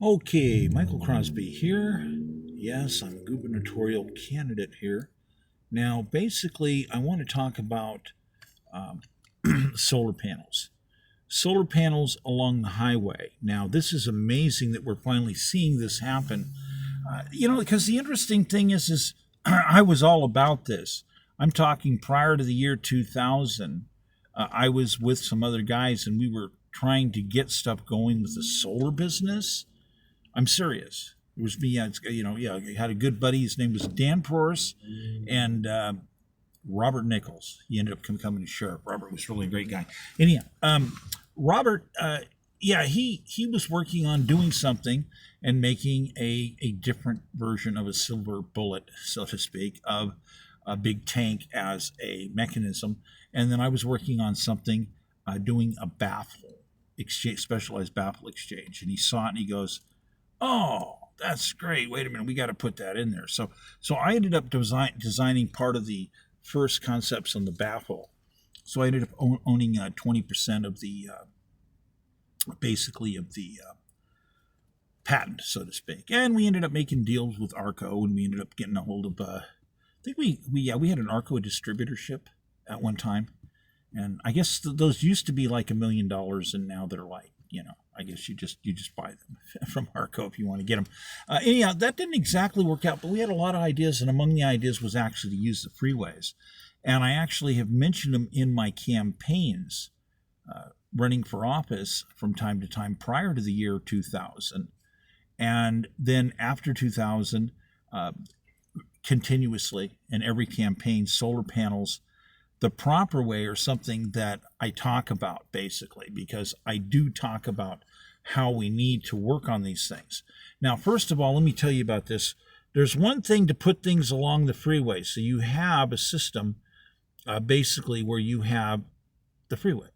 Okay, Michael Crosby here. Yes, I'm a gubernatorial candidate here. Now, basically, I want to talk about um, solar panels. Solar panels along the highway. Now, this is amazing that we're finally seeing this happen. Because the interesting thing is I was all about this. I'm talking prior to the year 2000. I was with some other guys, and we were trying to get stuff going with the solar business. I'm serious. It was me. I had a good buddy. His name was Dan Proris and Robert Nichols. He ended up becoming a sheriff. Robert was really a great guy. Anyhow, Robert, he was working on doing something and making a different version of a silver bullet, so to speak, of a big tank as a mechanism. And then I was working on something, doing a baffle exchange, specialized baffle exchange. And he saw it and he goes, "Oh, that's great. Wait a minute, we got to put that in there." So I ended up designing part of the first concepts on the baffle. So I ended up owning 20% of the basically of the patent, so to speak. And we ended up making deals with Arco, and we ended up getting a hold of. I think we had an Arco distributorship at one time, and I guess those used to be like $1 million, and now they're like, I guess you just buy them from Arco if you want to get them. Anyhow, that didn't exactly work out, but we had a lot of ideas, and among the ideas was actually to use the freeways, and I actually have mentioned them in my campaigns, running for office from time to time prior to the year 2000, and then after 2000, uh, continuously in every campaign, solar panels the proper way or something that I talk about basically, because I do talk about how we need to work on these things. Now, first of all, let me tell you about this. There's one thing to put things along the freeway. So you have a system basically where you have the freeway.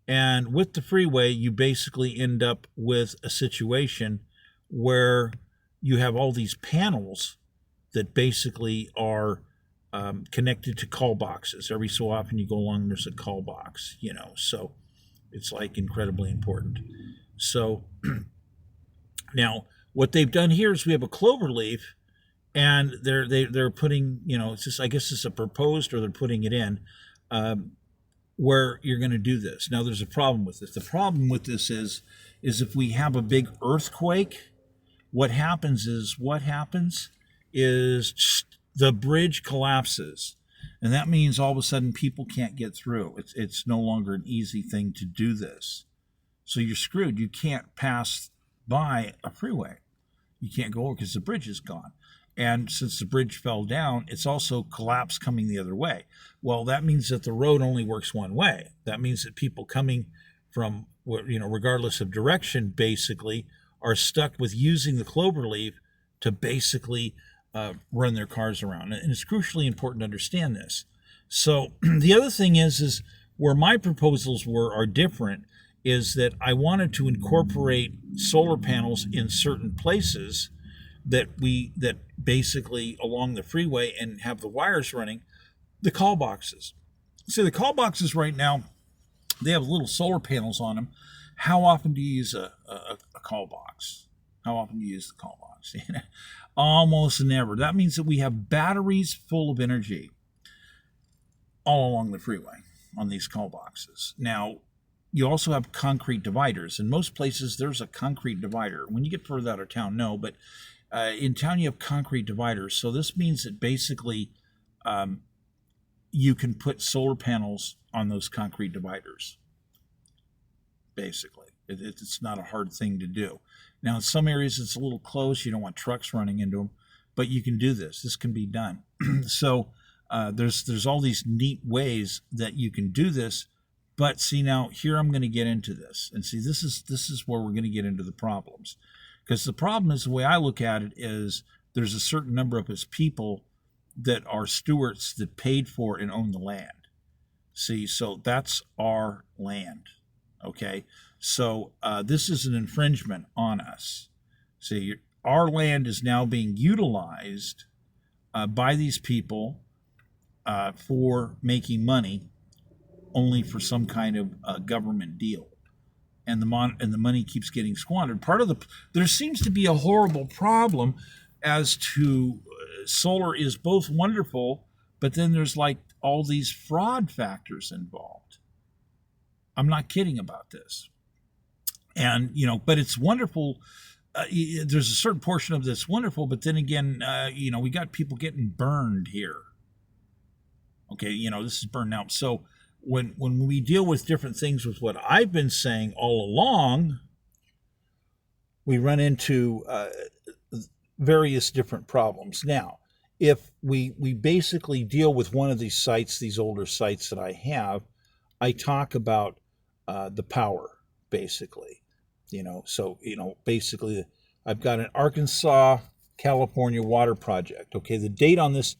And with the freeway, you basically end up with a situation where you have all these panels that basically are connected to call boxes. Every so often you go along, there's a call box, so it's like incredibly important. So now what they've done here is we have a clover leaf, and they're putting, it's just, I guess it's a proposed, or they're putting it in, where you're going to do this. Now there's a problem with this. The problem with this is if we have a big earthquake, what happens is the bridge collapses, and that means all of a sudden people can't get through. It's no longer an easy thing to do this, so you're screwed. You can't pass by a freeway. You can't go over because the bridge is gone. And since the bridge fell down, it's also collapsed coming the other way. Well, that means that the road only works one way. That means that people coming from, regardless of direction, basically are stuck with using the clover leaf to basically run their cars around. And it's crucially important to understand this. So the other thing is where my proposals are different, is that I wanted to incorporate solar panels in certain places that basically along the freeway, and have the wires running the call boxes. See, the call boxes right now, they have little solar panels on them. How often do you use a call box? How often do you use the call box? Almost never. That means that we have batteries full of energy all along the freeway on these call boxes. Now, you also have concrete dividers. In most places, there's a concrete divider. When you get further out of town, no, but in town you have concrete dividers. So this means that basically you can put solar panels on those concrete dividers. Basically, it's not a hard thing to do. Now, in some areas it's a little close. You don't want trucks running into them, but you can do this. This can be done. So there's all these neat ways that you can do this. But see, now here I'm going to get into this, and see, this is where we're going to get into the problems, because the problem is, the way I look at it is, there's a certain number of us people that are stewards that paid for and own the land. See, so that's our land. Okay, so this is an infringement on us. See, our land is now being utilized by these people for making money, only for some kind of government deal. and the money keeps getting squandered. There seems to be a horrible problem as to solar is both wonderful, but then there's like all these fraud factors involved. I'm not kidding about this. And, but it's wonderful. There's a certain portion of this wonderful, but then again, we got people getting burned here. Okay, this is burned out. So when we deal with different things with what I've been saying all along, we run into various different problems. Now, if we basically deal with one of these sites, these older sites that I have, I talk about the power, basically. So basically, I've got an Arkansas, California water project. Okay, the date on this,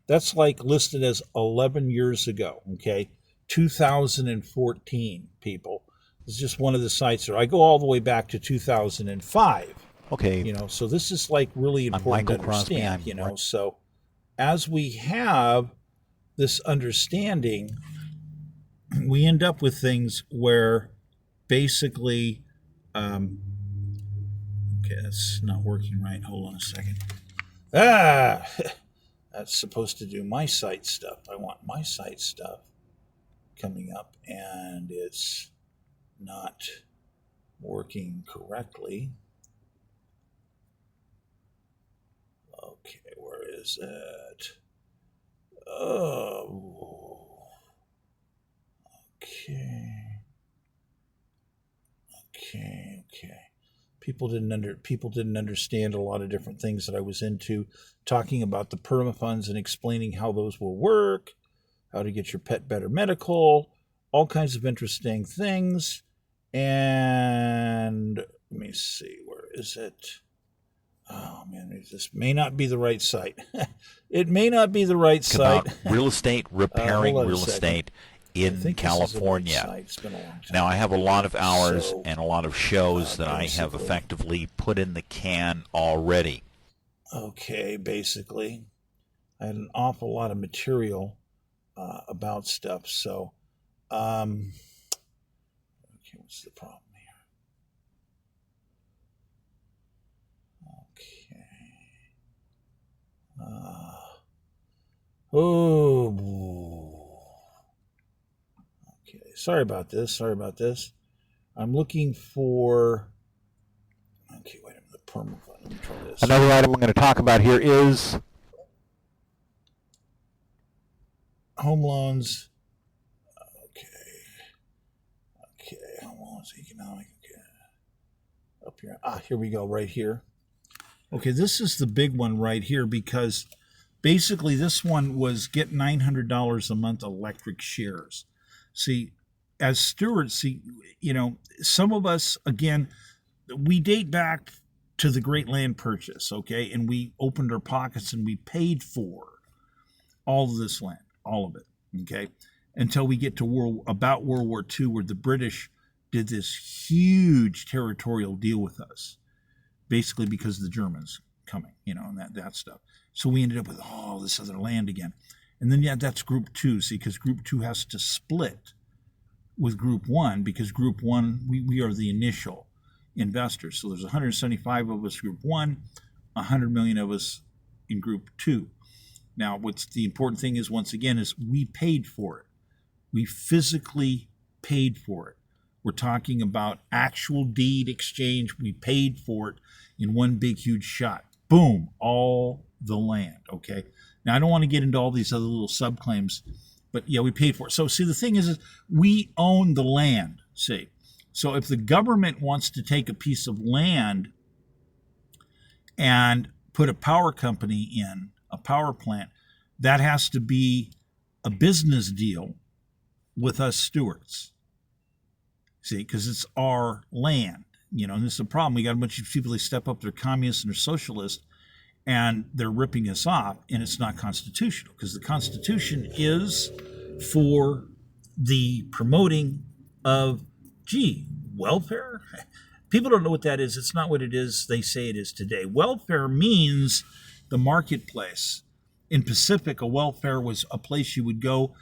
that's like listed as 11 years ago. Okay, 2014, people. It's just one of the sites there. I go all the way back to 2005. Okay. So this is like really important to understand. So as we have this understanding, we end up with things where basically, okay, that's not working right. Hold on a second. That's supposed to do my site stuff. I want my site stuff coming up, and it's not working correctly. Okay, where is it? Oh, okay. People didn't understand a lot of different things that I was into, talking about the perma funds and explaining how those will work, how to get your pet better medical, all kinds of interesting things. And let me see, where is it? Oh man, this may not be the right site. It may not be the right site. About real estate, repairing real estate in California. It's been a long time. Now, I have a lot of hours and a lot of shows that I have effectively put in the can already. Okay, basically, I had an awful lot of material about stuff. So, okay, what's the problem here? Okay. Okay, sorry about this. I'm looking for. Okay, wait a minute. The perma fund. Let me try this. Another item I'm going to talk about here is home loans. Okay, home loans, economic. Okay. Up here. Here we go. Right here. Okay, this is the big one right here because basically this one was get $900 a month electric shares. See, as stewards, some of us, again, we date back to the Great Land Purchase, okay? And we opened our pockets and we paid for all of this land, all of it, okay? Until we get to World War II, where the British did this huge territorial deal with us, basically because of the Germans coming, and that stuff. So we ended up with all this other land again. And then, that's Group 2, see, because Group 2 has to split with Group 1, because Group 1, we are the initial investors. So there's 175 of us Group 1, 100 million of us in Group 2. Now, what's the important thing is, once again, is we paid for it. We physically paid for it. We're talking about actual deed exchange. We paid for it in one big, huge shot. Boom, all the land, okay? Now, I don't want to get into all these other little subclaims, but we paid for it. So, see, the thing is we own the land, see. So if the government wants to take a piece of land and put a power company in, a power plant, that has to be a business deal with us stewards. See, because it's our land, and this is a problem. We got a bunch of people, they step up, they're communists and they're socialists, and they're ripping us off, and it's not constitutional, because the Constitution is for the promoting of, welfare? People don't know what that is. It's not what it is they say it is today. Welfare means the marketplace. In Pacific, a welfare was a place you would go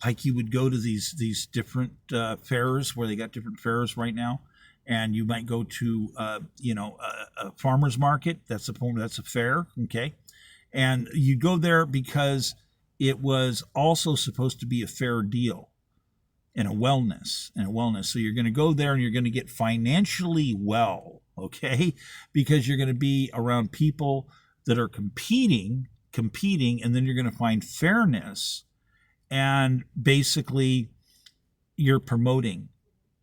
like you would go to these different fairs where they got different fairs right now, and you might go to a farmer's market. That's a fair, okay, and you go there because it was also supposed to be a fair deal and a wellness. So you're going to go there and you're going to get financially well, okay, because you're going to be around people that are competing, and then you're going to find fairness, and basically you're promoting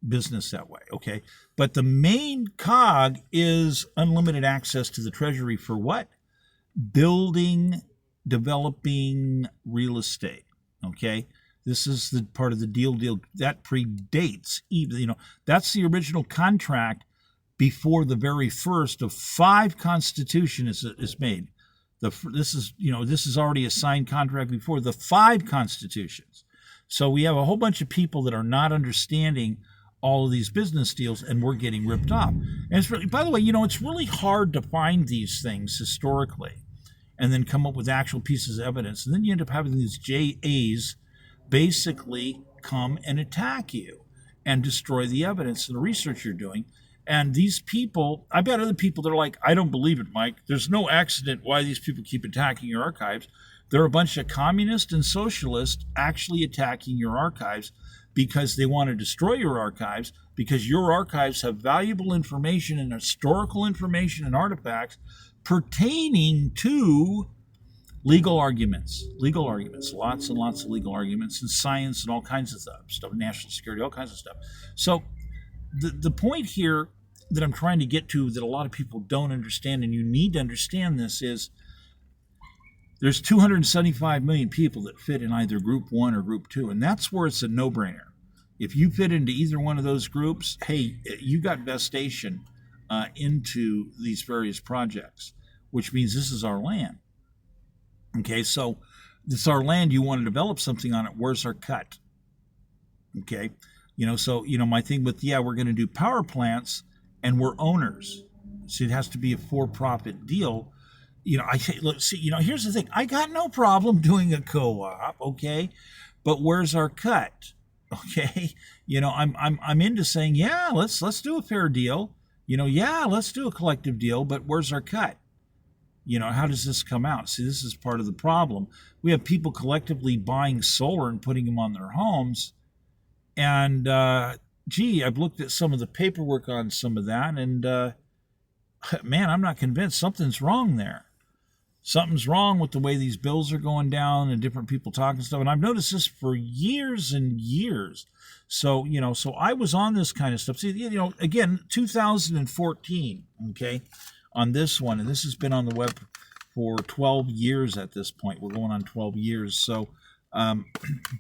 business that way, okay? But the main cog is unlimited access to the treasury for what? Building, developing real estate, okay? This is the part of the deal that predates even, that's the original contract before the very first of 5 constitution is made. This is already a signed contract before the 5 constitutions. So we have a whole bunch of people that are not understanding all of these business deals, and we're getting ripped off. And it's really, by the way, it's really hard to find these things historically and then come up with actual pieces of evidence. And then you end up having these JAs basically come and attack you and destroy the evidence and the research you're doing. And these people, I bet other people that are like, I don't believe it, Mike. There's no accident why these people keep attacking your archives. They're a bunch of communists and socialists actually attacking your archives because they want to destroy your archives, because your archives have valuable information and historical information and artifacts pertaining to legal arguments, lots and lots of legal arguments, and science and all kinds of stuff, national security, all kinds of stuff. So the point here that I'm trying to get to, that a lot of people don't understand, and you need to understand this, is there's 275 million people that fit in either group 1 or group 2, and that's where it's a no-brainer. If you fit into either one of those groups, hey, you got vestation into these various projects, which means this is our land. Okay, so this is our land. You want to develop something on it. Where's our cut? Okay, so my thing with, we're going to do power plants, and we're owners, so it has to be a for-profit deal. I say, look, see, here's the thing. I got no problem doing a co-op, okay, but where's our cut? Okay, I'm into saying, let's do a fair deal. Let's do a collective deal, but where's our cut? How does this come out? See, this is part of the problem. We have people collectively buying solar and putting them on their homes. And, I've looked at some of the paperwork on some of that, and, man, I'm not convinced. Something's wrong there. Something's wrong with the way these bills are going down and different people talking stuff. And I've noticed this for years and years. So, so I was on this kind of stuff. See, again, 2014, okay, on this one, and this has been on the web for 12 years at this point. We're going on 12 years. So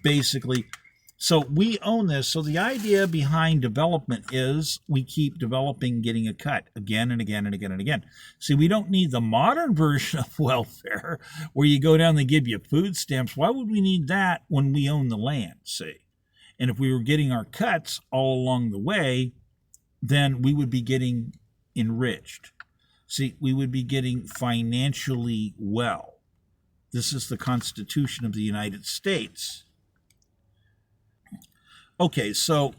basically, so we own this. So the idea behind development is we keep developing, getting a cut again and again and again and again. See, we don't need the modern version of welfare where you go down, they give you food stamps. Why would we need that when we own the land, see? And if we were getting our cuts all along the way, then we would be getting enriched. See, we would be getting financially well. This is the Constitution of the United States. Okay, so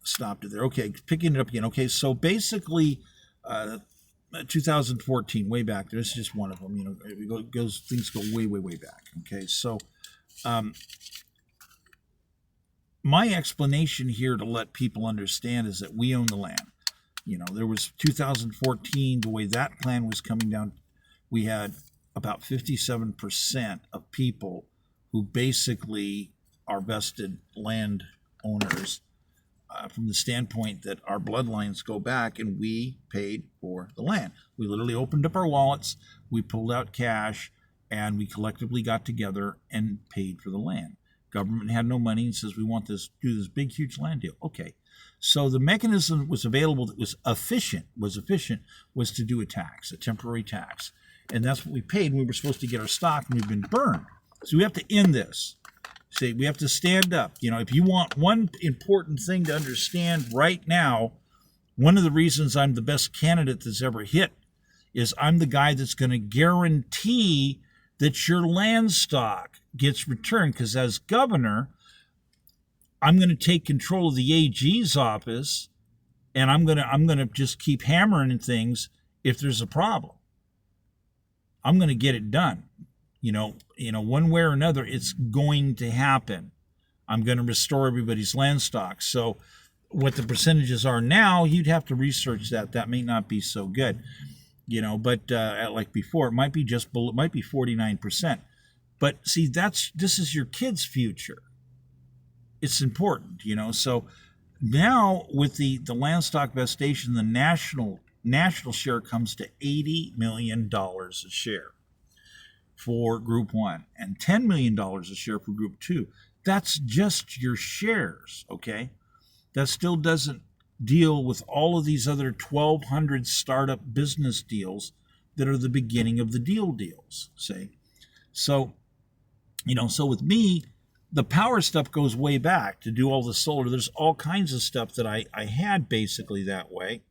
stopped it there. Okay, picking it up again. Okay, so basically, 2014, way back there. This is just one of them. Things go way, way, way back. Okay, so my explanation here to let people understand is that we own the land. There was 2014, the way that plan was coming down, we had about 57% of people who basically are vested land owners from the standpoint that our bloodlines go back and we paid for the land. We literally opened up our wallets, we pulled out cash, and we collectively got together and paid for the land. Government had no money and says, we want this, do this big, huge land deal. Okay. So the mechanism was available that was efficient, was to do a tax, a temporary tax. And that's what we paid. We were supposed to get our stock, and we've been burned. So we have to end this. See, we have to stand up. If you want one important thing to understand right now, one of the reasons I'm the best candidate that's ever hit is I'm the guy that's going to guarantee that your land stock gets returned. Because as governor, I'm going to take control of the AG's office, and I'm going to just keep hammering things if there's a problem. I'm going to get it done. One way or another, it's going to happen. I'm going to restore everybody's land stock. So what the percentages are now, you'd have to research that. That may not be so good, but like before, it might be it might be 49%. But see, this is your kid's future. It's important, So now with the land stock vestation, the national share comes to $80 million a share for Group 1 and $10 million a share for Group 2. That's just your shares, okay? That still doesn't deal with all of these other 1,200 startup business deals that are the beginning of the deals, see? So, so with me, the power stuff goes way back to do all the solar. There's all kinds of stuff that I had basically that way.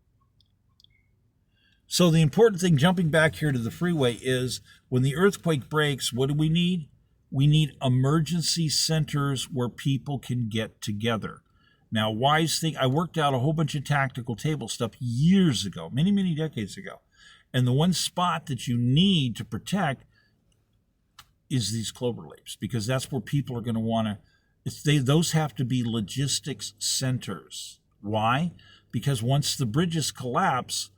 So the important thing, jumping back here to the freeway, is when the earthquake breaks, what do we need? We need emergency centers where people can get together. Now, wise thing, I worked out a whole bunch of tactical table stuff years ago, many, many decades ago. And the one spot that you need to protect is these cloverleafs, because that's where people are going to want to, those have to be logistics centers. Why? Because once the bridges collapse,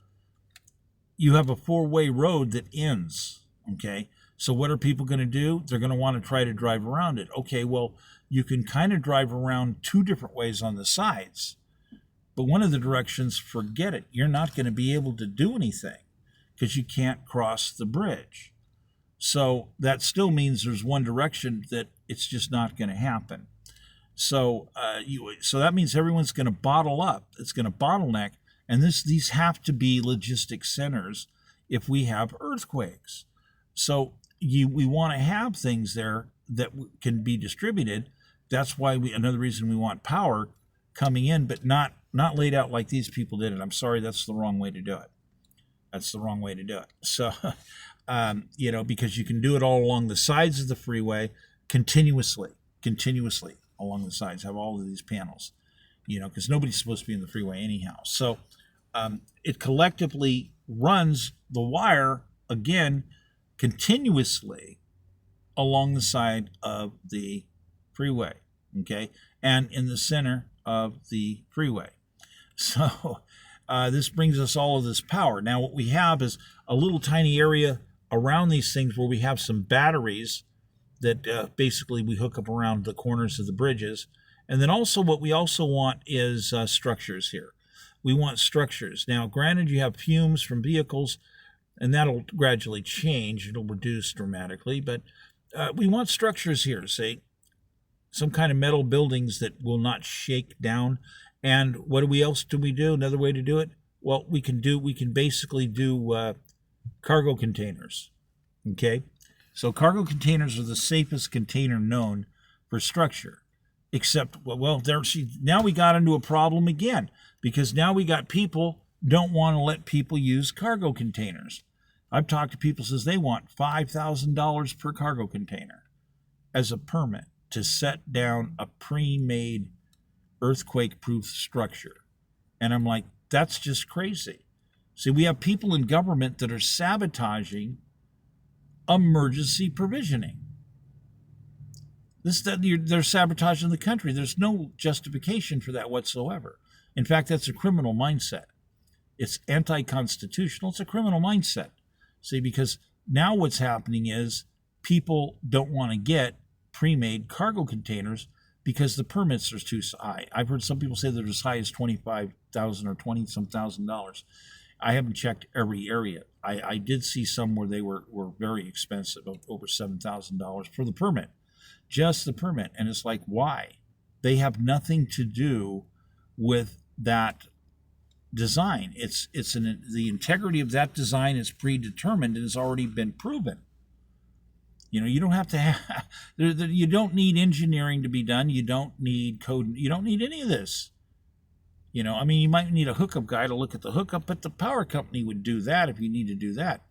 you have a four-way road that ends, okay? So what are people going to do? They're going to want to try to drive around it. Okay, well, you can kind of drive around two different ways on the sides, but one of the directions, forget it. You're not going to be able to do anything because you can't cross the bridge. So that still means there's one direction that it's just not going to happen. So so that means everyone's going to bottle up. It's going to bottleneck. And these have to be logistic centers if we have earthquakes. So we want to have things there that can be distributed. That's why another reason we want power coming in, but not laid out like these people did it. I'm sorry, that's the wrong way to do it. That's the wrong way to do it. So, because you can do it all along the sides of the freeway continuously along the sides, have all of these panels, because nobody's supposed to be in the freeway anyhow. So it collectively runs the wire, again, continuously along the side of the freeway, okay, and in the center of the freeway. So this brings us all of this power. Now what we have is a little tiny area around these things where we have some batteries that basically we hook up around the corners of the bridges. And then also what we also want is structures here. We want structures. Now, granted, you have fumes from vehicles, and that'll gradually change. It'll reduce dramatically, but we want structures here, say, some kind of metal buildings that will not shake down. And what else do we do? Another way to do it? Well, we can basically do cargo containers, okay? So cargo containers are the safest container known for structure, except, now we got into a problem again, because now we got people don't want to let people use cargo containers. I've talked to people says they want $5,000 per cargo container as a permit to set down a pre-made earthquake-proof structure. And I'm like, that's just crazy. See, we have people in government that are sabotaging emergency provisioning. They're sabotaging the country. There's no justification for that whatsoever. In fact, that's a criminal mindset. It's anti-constitutional. It's a criminal mindset. See, because now what's happening is people don't want to get pre-made cargo containers because the permits are too high. I've heard some people say they're as high as $25,000 or $20-some thousand. I haven't checked every area. I did see some where they were very expensive, over $7,000 for the permit, just the permit. And it's like, why? They have nothing to do with that design. The integrity of that design is predetermined and has already been proven. You don't have to have, you don't need engineering to be done. You don't need code. You don't need any of this. You might need a hookup guy to look at the hookup, but the power company would do that if you need to do that.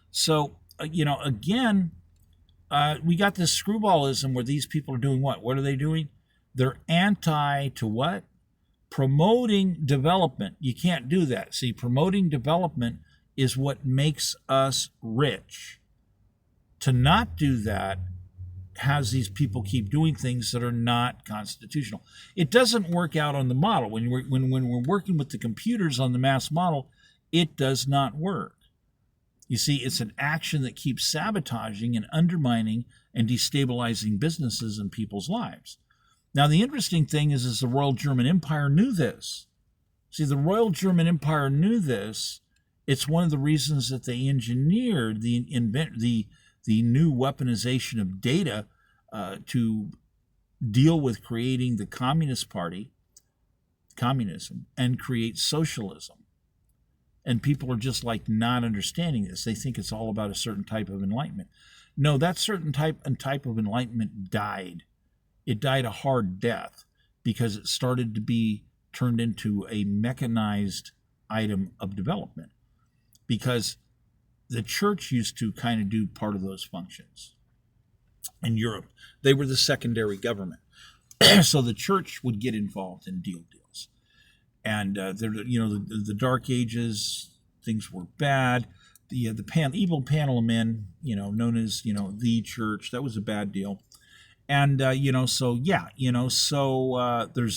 So, again, we got this screwballism where these people are doing what? What are they doing? They're anti to what? Promoting development. You can't do that. See, promoting development is what makes us rich. To not do that has these people keep doing things that are not constitutional. It doesn't work out on the model. When we're working with the computers on the mass model, it does not work. You see, it's an action that keeps sabotaging and undermining and destabilizing businesses and people's lives. Now, the interesting thing is the Royal German Empire knew this. See, the Royal German Empire knew this. It's one of the reasons that they engineered the new weaponization of data to deal with creating the Communist Party, communism, and create socialism. And people are just like not understanding this. They think it's all about a certain type of enlightenment. No, that certain type of enlightenment died. It died a hard death because it started to be turned into a mechanized item of development. Because the church used to kind of do part of those functions. In Europe, they were the secondary government. So the church would get involved in deals. And the Dark Ages, things were bad. The evil panel of men, known as the church, that was a bad deal. And there's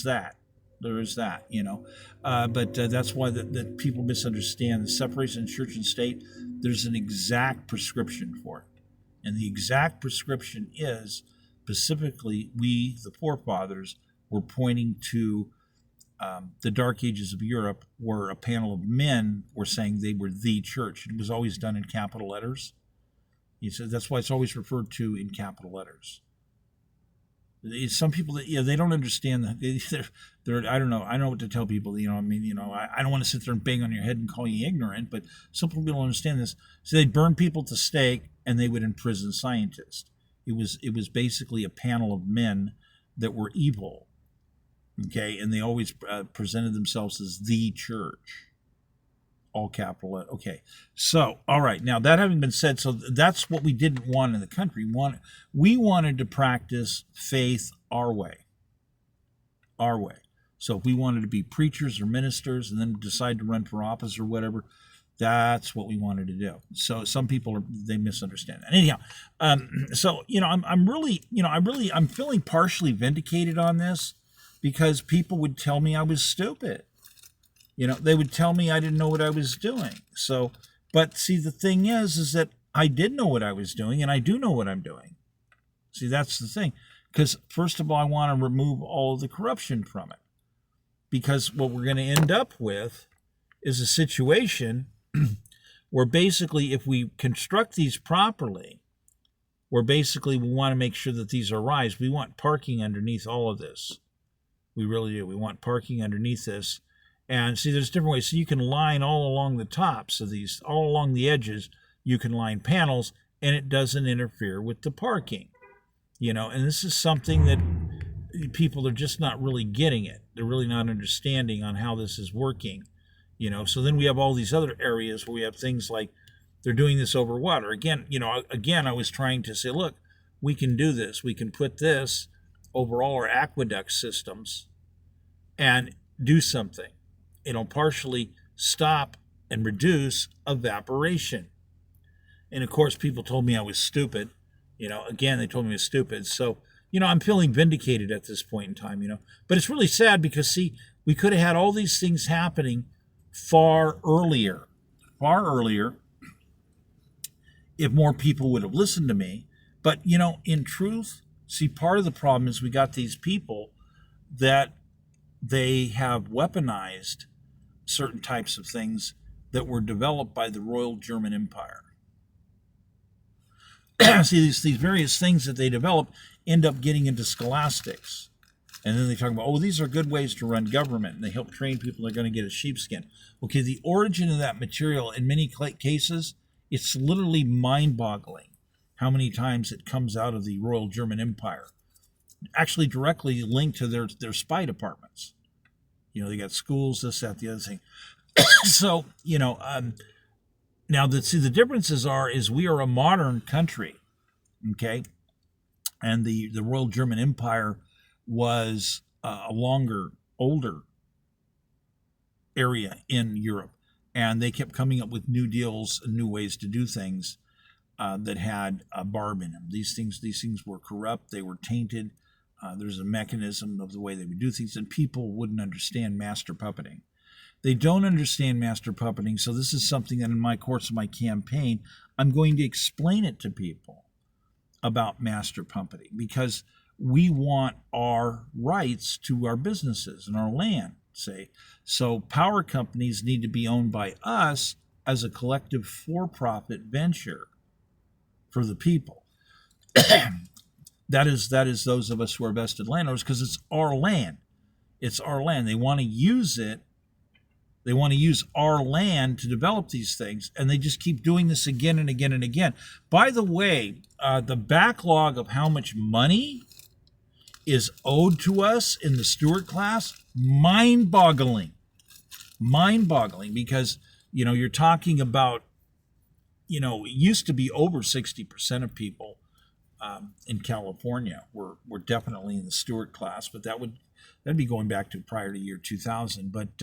that. There is that, but that's why that people misunderstand the separation of church and state. There's an exact prescription for it, and the exact prescription is specifically we, the forefathers, were pointing to the Dark Ages of Europe, where a panel of men were saying they were the church. It was always done in capital letters. He said that's why it's always referred to in capital letters. Some people that they don't understand that they're I don't know what to tell people. I don't want to sit there and bang on your head and call you ignorant, but some people don't understand this. So they'd burn people to stake and they would imprison scientists. It was basically a panel of men that were evil. Okay, and they always presented themselves as the church, all capital letter. Okay, so all right. Now that having been said, so that's what we didn't want in the country. We wanted to practice faith our way. So if we wanted to be preachers or ministers and then decide to run for office or whatever, that's what we wanted to do. So some people they misunderstand that. Anyhow, I'm feeling partially vindicated on this because people would tell me I was stupid. They would tell me I didn't know what I was doing. So, but see, the thing is that I did know what I was doing, and I do know what I'm doing. See, that's the thing. Because first of all, I want to remove all of the corruption from it. Because what we're going to end up with is a situation where basically, if we construct these properly, where basically we want to make sure that these are rise, we want parking underneath all of this. We really do. We want parking underneath this. And see, there's different ways. So you can line all along the tops of these, all along the edges, you can line panels, and it doesn't interfere with the parking. And this is something that people are just not really getting it. They're really not understanding on how this is working. So then we have all these other areas where we have things like they're doing this over water. Again, I was trying to say, look, we can do this. We can put this over all our aqueduct systems and do something. It'll partially stop and reduce evaporation. And of course, people told me I was stupid. Again, they told me I was stupid. So, I'm feeling vindicated at this point in time, But it's really sad because, see, we could have had all these things happening far earlier, if more people would have listened to me. But, in truth, see, part of the problem is we got these people that they have weaponized certain types of things that were developed by the Royal German Empire. See, these various things that they develop end up getting into scholastics. And then they talk about, these are good ways to run government. And they help train people they're going to get a sheepskin. Okay, the origin of that material, in many cases, it's literally mind-boggling how many times it comes out of the Royal German Empire. Actually directly linked to their spy departments. They got schools, this, that, the other thing. So, now the differences is we are a modern country, okay? And the Royal German Empire was a longer, older area in Europe, and they kept coming up with new deals and new ways to do things that had a barb in them. These things were corrupt. They were tainted. There's a mechanism of the way they would do things, and people wouldn't understand master puppeting. They don't understand master puppeting, so this is something that in my course of my campaign, I'm going to explain it to people about master puppeting, because we want our rights to our businesses and our land, say. So power companies need to be owned by us as a collective for-profit venture for the people. That is those of us who are vested landowners, because it's our land. It's our land. They want to use it. They want to use our land to develop these things, and they just keep doing this again and again and again. By the way, the backlog of how much money is owed to us in the Stewart class, mind-boggling. Mind-boggling, because, you're talking about, it used to be over 60% of people in California were definitely in the Stewart class, but that'd be going back to prior to year 2000. But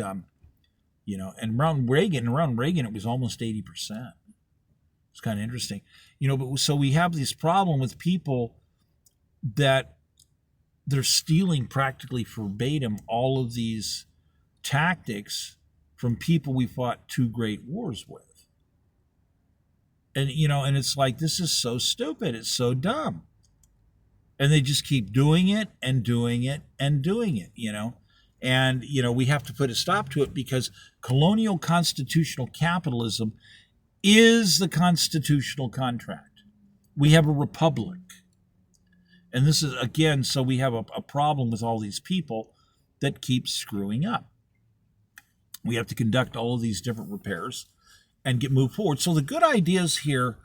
and around Reagan, it was almost 80%. It's kind of interesting, But so we have this problem with people that they're stealing practically verbatim all of these tactics from people we fought two great wars with. And, and it's like, this is so stupid. It's so dumb. And they just keep doing it and doing it and doing it, And, we have to put a stop to it, because colonial constitutional capitalism is the constitutional contract. We have a republic. And this is, again, so we have a problem with all these people that keep screwing up. We have to conduct all of these different repairs and move forward. So the good ideas here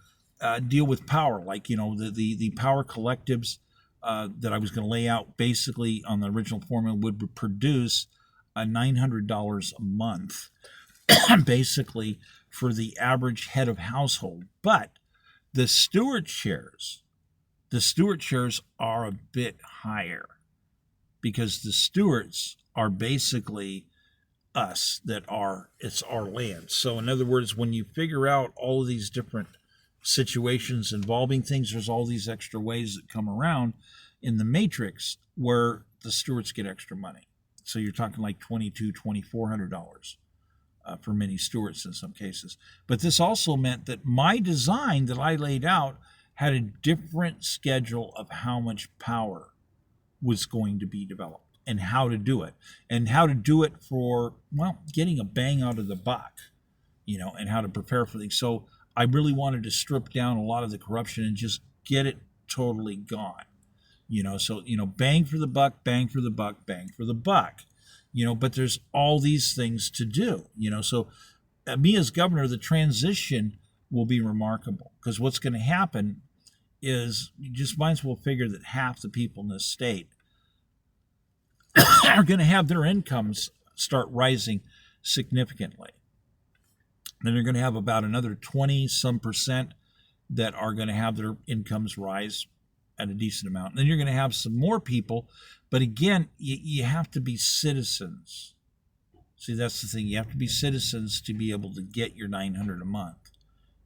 deal with power, like, the power collectives that I was going to lay out basically on the original formula would produce $900 a month, basically for the average head of household. But the Stewart shares are a bit higher, because the Stewarts are basically us, it's our land. So in other words, when you figure out all of these different situations involving things, there's all these extra ways that come around in the matrix where the Stewarts get extra money. So you're talking like $2,200, $2,400 for many Stewarts in some cases. But this also meant that my design that I laid out had a different schedule of how much power was going to be developed and how to do it, and how to do it for, getting a bang out of the buck, and how to prepare for things. So I really wanted to strip down a lot of the corruption and just get it totally gone. So, bang for the buck, bang for the buck, bang for the buck, but there's all these things to do, so me as governor, the transition will be remarkable, because what's going to happen is you just might as well figure that half the people in this state are going to have their incomes start rising significantly. Then you're going to have about another 20% that are going to have their incomes rise at a decent amount. And then you're going to have some more people, but again, you have to be citizens. See, that's the thing. You have to be citizens to be able to get your $900 a month.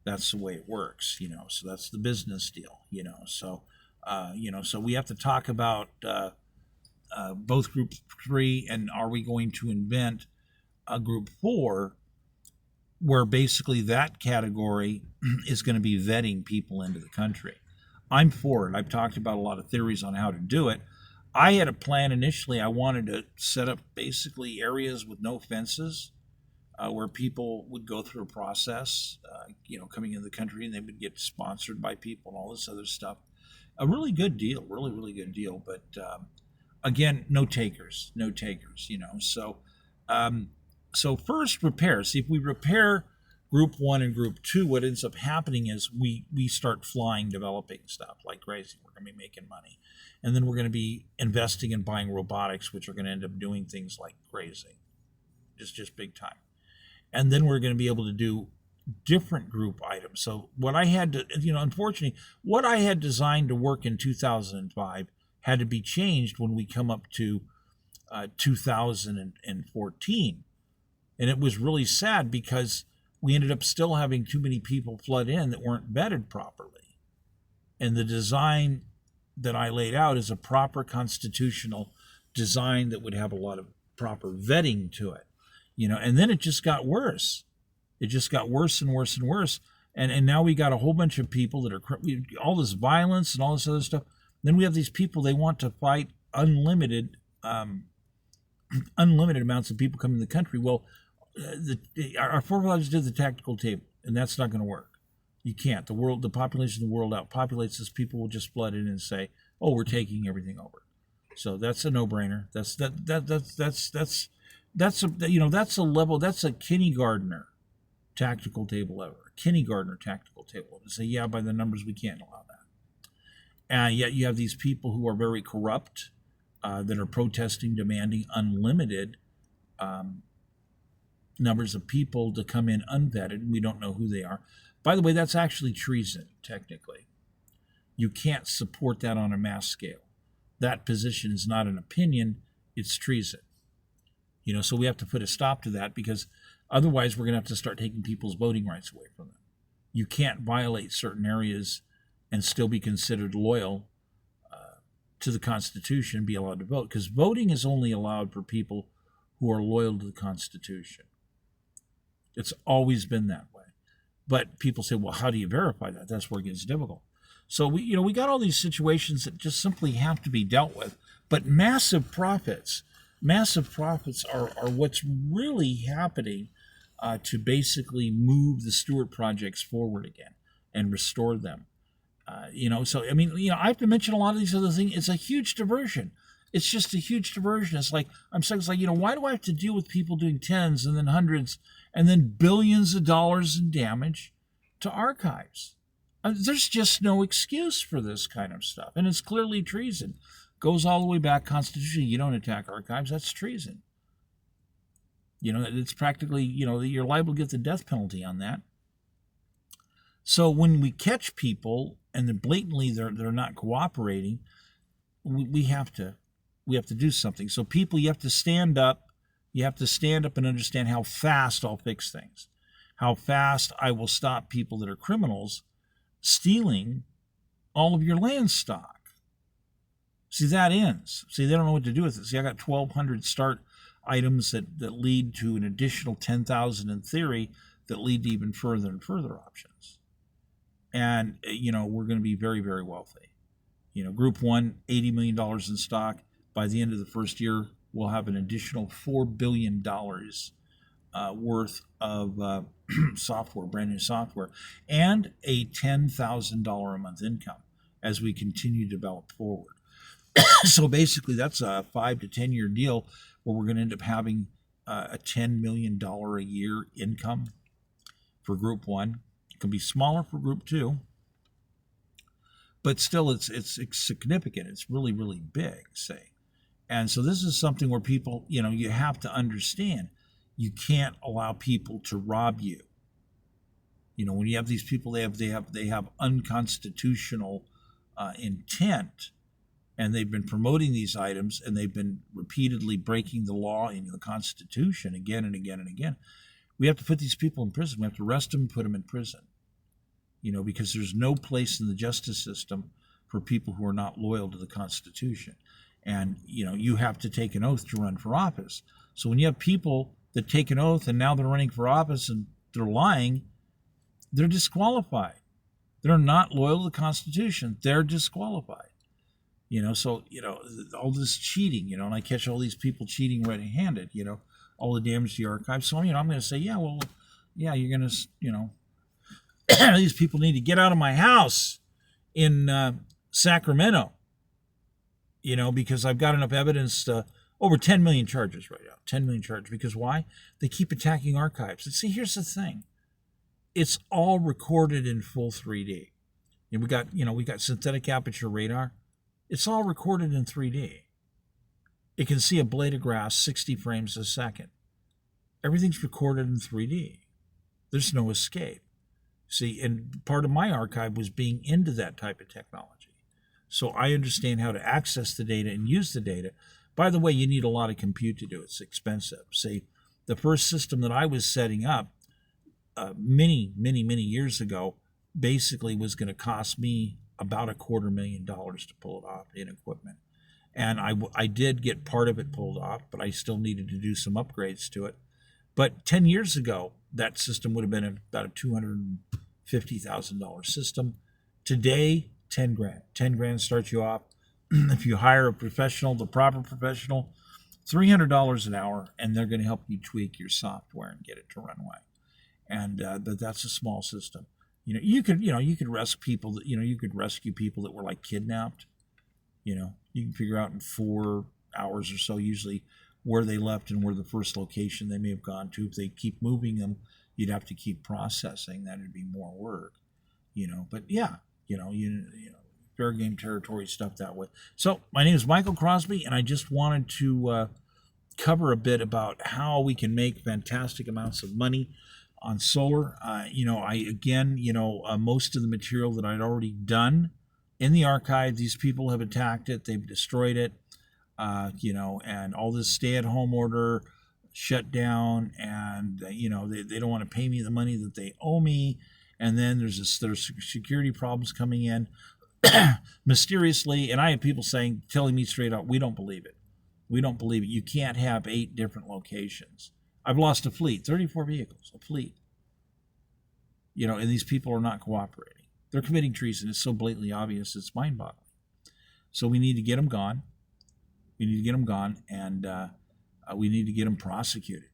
That's the way it works, So that's the business deal, So, so we have to talk about both group 3, and are we going to invent a group 4 where basically that category is going to be vetting people into the country. I'm for it. I've talked about a lot of theories on how to do it. I had a plan initially. I wanted to set up basically areas with no fences, where people would go through a process, coming into the country, and they would get sponsored by people and all this other stuff. A really good deal, really, really good deal. But again, no takers. So first, repair. See, if we repair group 1 and group 2, what ends up happening is we start flying, developing stuff like crazy. We're going to be making money. And then we're going to be investing in buying robotics, which are going to end up doing things like crazy, just big time. And then we're going to be able to do different group items. So what I had to, unfortunately, what I had designed to work in 2005 had to be changed when we come up to 2014. And it was really sad because we ended up still having too many people flood in that weren't vetted properly. And the design that I laid out is a proper constitutional design that would have a lot of proper vetting to it, and then it just got worse. It just got worse and worse and worse. And now we got a whole bunch of people that are all this violence and all this other stuff. Then we have these people, they want to fight unlimited amounts of people coming to the country. Well, our forefathers did the tactical table, and that's not going to work. You can't. The population of the world outpopulates this. People will just flood in and say, "Oh, we're taking everything over." So that's a no-brainer. That's a level. That's a kindergartner tactical table level. Kindergartner tactical table to say, yeah, by the numbers, we can't allow that. And yet you have these people who are very corrupt that are protesting, demanding unlimited numbers of people to come in unvetted. We don't know who they are. By the way, that's actually treason, technically. You can't support that on a mass scale. That position is not an opinion, it's treason. So we have to put a stop to that, because otherwise we're going to have to start taking people's voting rights away from them. You can't violate certain areas and still be considered loyal to the Constitution and be allowed to vote, because voting is only allowed for people who are loyal to the Constitution. It's always been that way. But people say, well, how do you verify that? That's where it gets difficult. So we got all these situations that just simply have to be dealt with. But massive profits are what's really happening to basically move the Stewart projects forward again and restore them. So I have to mention a lot of these other things. It's a huge diversion. It's just a huge diversion. It's like why do I have to deal with people doing tens and then hundreds and then billions of dollars in damage to archives? There's just no excuse for this kind of stuff, and it's clearly treason. Goes all the way back constitutionally. You don't attack archives. That's treason. It's practically, you're liable to get the death penalty on that. So when we catch people and they're blatantly they're not cooperating, we have to do something. So people, you have to stand up. You have to stand up and understand how fast I'll fix things, how fast I will stop people that are criminals stealing all of your land stock. See, that ends. See, they don't know what to do with it. See, I got 1,200 start items that lead to an additional 10,000 in theory that lead to even further and further options. And, we're going to be very, very wealthy. Group one, $80 million in stock. By the end of the first year, we'll have an additional $4 billion worth of software, brand new software, and a $10,000 a month income as we continue to develop forward. So basically, that's a 5 to 10 year deal where we're going to end up having a $10 million a year income for Group 1. It can be smaller for Group 2, but still it's significant. It's really, really big, say. And so this is something where people, you have to understand, you can't allow people to rob you. When you have these people, they have unconstitutional intent. And they've been promoting these items, and they've been repeatedly breaking the law in the Constitution again and again and again. We have to put these people in prison. We have to arrest them and put them in prison, because there's no place in the justice system for people who are not loyal to the Constitution. And, you have to take an oath to run for office. So when you have people that take an oath and now they're running for office and they're lying, they're disqualified. They're not loyal to the Constitution. They're disqualified. So, all this cheating, and I catch all these people cheating red-handed, all the damage to the archives. So, I'm going to say, you're going to, these people need to get out of my house in Sacramento, because I've got enough evidence over 10 million charges right now, 10 million charges. Because why? They keep attacking archives. And see, here's the thing. It's all recorded in full 3D. And we got synthetic aperture radar. It's all recorded in 3D. It can see a blade of grass 60 frames a second. Everything's recorded in 3D. There's no escape. See, and part of my archive was being into that type of technology. So I understand how to access the data and use the data. By the way, you need a lot of compute to do it. It's expensive. Say, the first system that I was setting up many years ago basically was going to cost me about $250,000 to pull it off in equipment. And I did get part of it pulled off, but I still needed to do some upgrades to it. But 10 years ago, that system would have been about a $250,000 system. Today, 10 grand. 10 grand starts you off. If you hire a professional, the proper professional, $300 an hour, and they're going to help you tweak your software and get it to run well. And that's a small system. You could rescue people that were like kidnapped. You can figure out in 4 hours or so usually where they left and where the first location they may have gone to. If they keep moving them, you'd have to keep processing. That'd be more work. But yeah, fair game territory stuff that way. So my name is Michael Crosby, and I just wanted to cover a bit about how we can make fantastic amounts of money on solar. Most of the material that I'd already done in the archive, these people have attacked it, they've destroyed it, and all this stay-at-home order shut down, and they don't want to pay me the money that they owe me, and then there's security problems coming in mysteriously, and I have people telling me straight out, we don't believe it. You can't have 8 different locations. I've lost a fleet, 34 vehicles, a fleet. And these people are not cooperating. They're committing treason. It's so blatantly obvious, it's mind-boggling. So we need to get them gone. And we need to get them prosecuted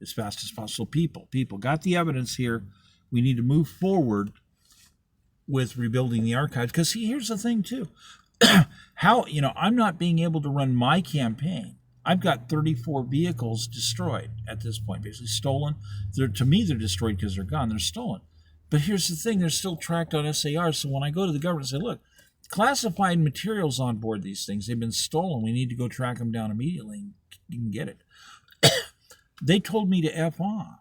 as fast as possible. People got the evidence here. We need to move forward with rebuilding the archives. Because here's the thing too. I'm not being able to run my campaign. I've got 34 vehicles destroyed at this point, basically stolen. To me, they're destroyed because they're gone. They're stolen. But here's the thing. They're still tracked on SAR. So when I go to the government and say, look, classified materials on board these things, they've been stolen. We need to go track them down immediately and you can get it. They told me to F off.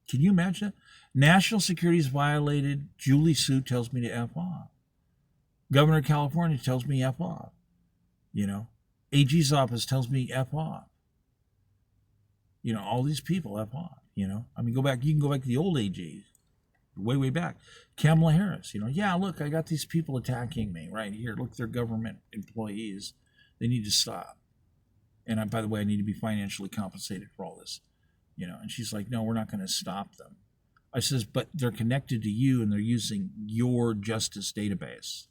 Can you imagine it? National security is violated. Julie Sue tells me to F off. Governor of California tells me F off. AG's office tells me F off. All these people F off. You can go back to the old AGs, way back. Kamala Harris, yeah, look, I got these people attacking me right here. Look, they're government employees. They need to stop. And by the way, I need to be financially compensated for all this. And she's like, no, we're not going to stop them. I says, but they're connected to you and they're using your justice database.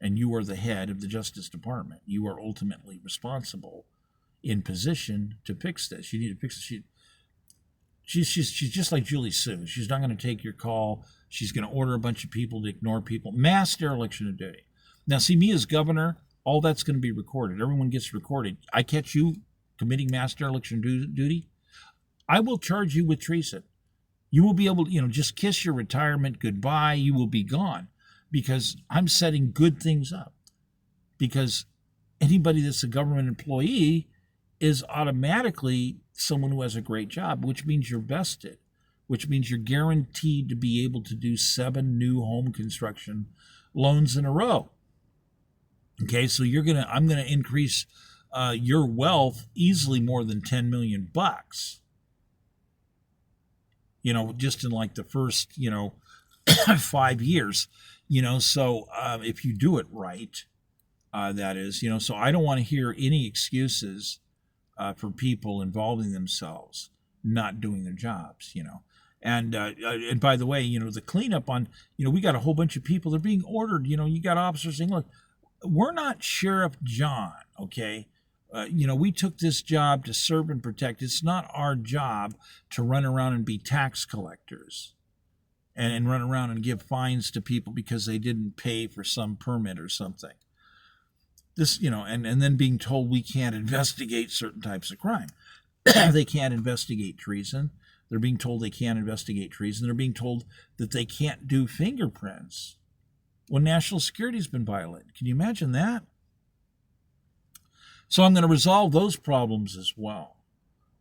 And you are the head of the Justice Department. You are ultimately responsible in position to fix this. You need to fix it. She's just like Julie Sue. She's not going to take your call. She's going to order a bunch of people to ignore people. Mass dereliction of duty. Now, see, me as governor, all that's going to be recorded. Everyone gets recorded. I catch you committing mass dereliction of duty, I will charge you with treason. You will be able to, just kiss your retirement goodbye. You will be gone. Because I'm setting good things up. Because anybody that's a government employee is automatically someone who has a great job, which means you're vested, which means you're guaranteed to be able to do 7 new home construction loans in a row. Okay, so I'm gonna increase your wealth easily more than $10 million. Just in like the first 5 years. So if you do it right, that is, so I don't want to hear any excuses for people involving themselves not doing their jobs, And by the way, the cleanup on, we got a whole bunch of people, they're being ordered, you got officers saying, look, we're not Sheriff John, okay? We took this job to serve and protect. It's not our job to run around and be tax collectors. And run around and give fines to people because they didn't pay for some permit or something. This, and then being told we can't investigate certain types of crime. They can't investigate treason. They're being told they can't investigate treason. They're being told that they can't do fingerprints when national security has been violated. Can you imagine that? So I'm going to resolve those problems as well.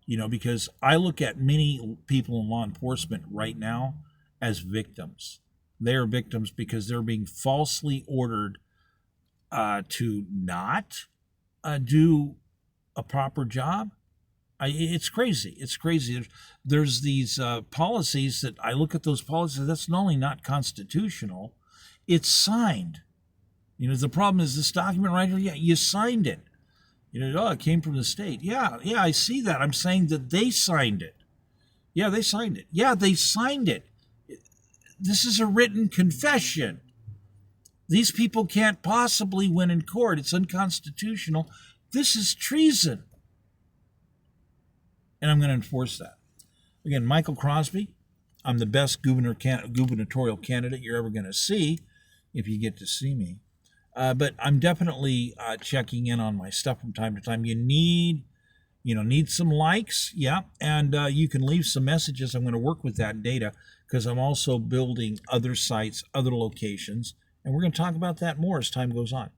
Because I look at many people in law enforcement right now as victims. They are victims because they're being falsely ordered to not do a proper job. It's crazy. It's crazy. There's these policies that I look at those policies. That's not only not constitutional, it's signed. You know, the problem is this document right here. Yeah, you signed it. You know, oh, it came from the state. Yeah, I see that. I'm saying that they signed it. Yeah, they signed it. Yeah, they signed it. This is a written confession. These people can't possibly win in court. It's unconstitutional. This is treason. And I'm going to enforce that. Again, Michael Crosby, I'm the best gubernatorial candidate you're ever going to see, if you get to see me. But I'm definitely checking in on my stuff from time to time. You need some likes, yeah, and you can leave some messages. I'm going to work with that data because I'm also building other sites, other locations, and we're going to talk about that more as time goes on.